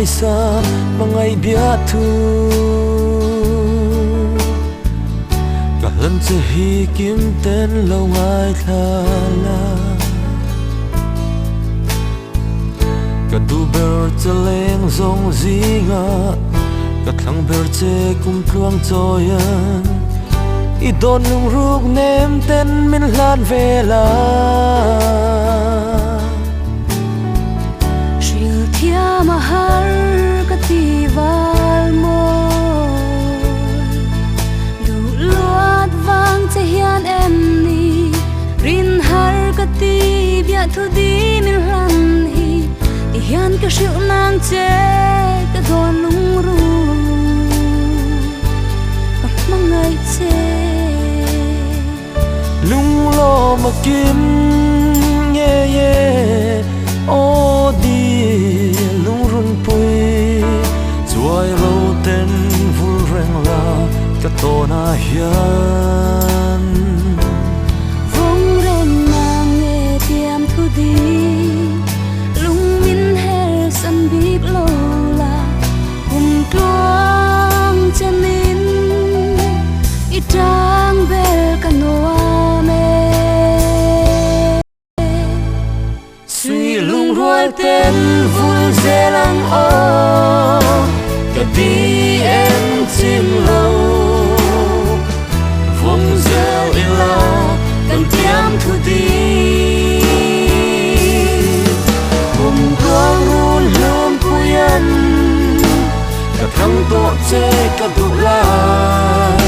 sa mangai bia thu ka han che hi kim ten lo ngai thala ka du ber che leng zong zinga ka thlang ber che kum tluang choyan I don lung ruk nem ten min hlan vela shil thia mahar ka ti wal mo du luat wang che hian em ni rin har ka ti bia thu di min hlan hi ti hian ka shil nang che ka don lung ru mangai che lung lo ma kim ye ye o di lung run pui chuai lo ten vul reng la ka to na hian vong ren na nghe tiam thu di lung min her san bik lo la hum tuang chanin I tang bel kanoa ten vui dễ lăng o cả đi em chim lâu vùng rêu in la cần tiêm thu đi cùng con luôn luôn quên cả thăng tổ chế cả tụ lại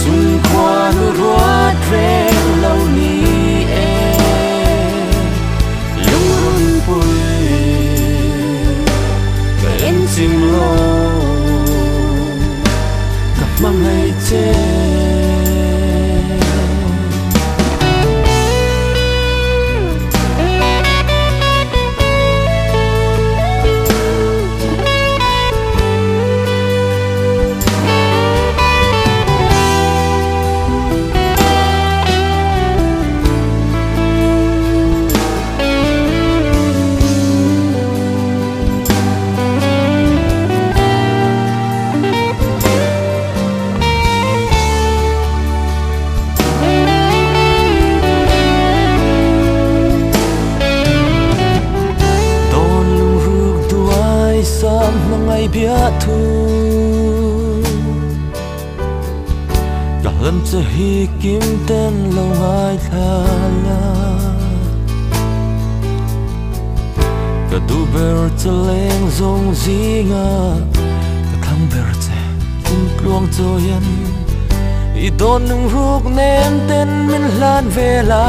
chung qua nụ ruột ren lâu ni chim lo gặp mang ngày mangai bia thu ka han che hi kim ten lo ngai thala ka du ber che leng zong zinga ka thang ber che kum tluang choyan I don nung ruk nem ten min hlan vela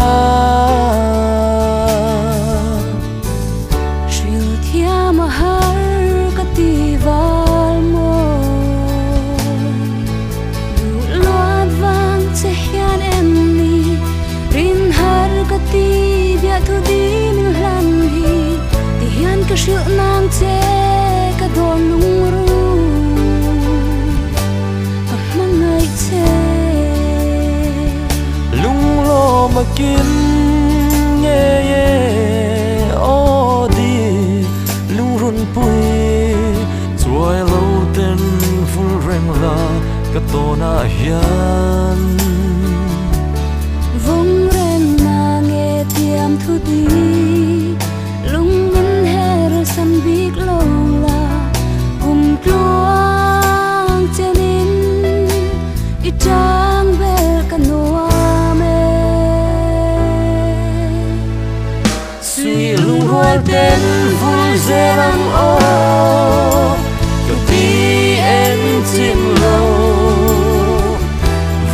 shil thia mahar ti wal mo du luat wang che hian em ni rin har ka ti bia thu di min hlan hi ti hian ka shil nang che ka don lung ru mangai che lung lo ma kim ye ye o di lung run pui chuai lo ten vul reng la ka to na hian vong ren na nghe tiam thu di lung min her san bik lo la hum tluang chanin I tang bel kanoa me suy lung rual ten vul dễ lăng o chim lâu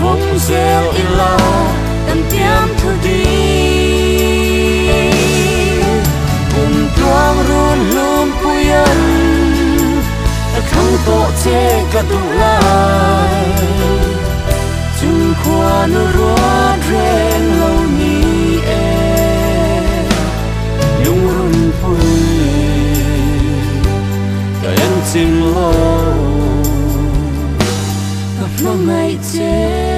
vong rêu in la cần tiêm thu đi cùng tuang run lum puyan thăng tổ chế cả tụ lại chung qua nụ ruột ren lâu ni lung run pui cả em chim lâu ngày chế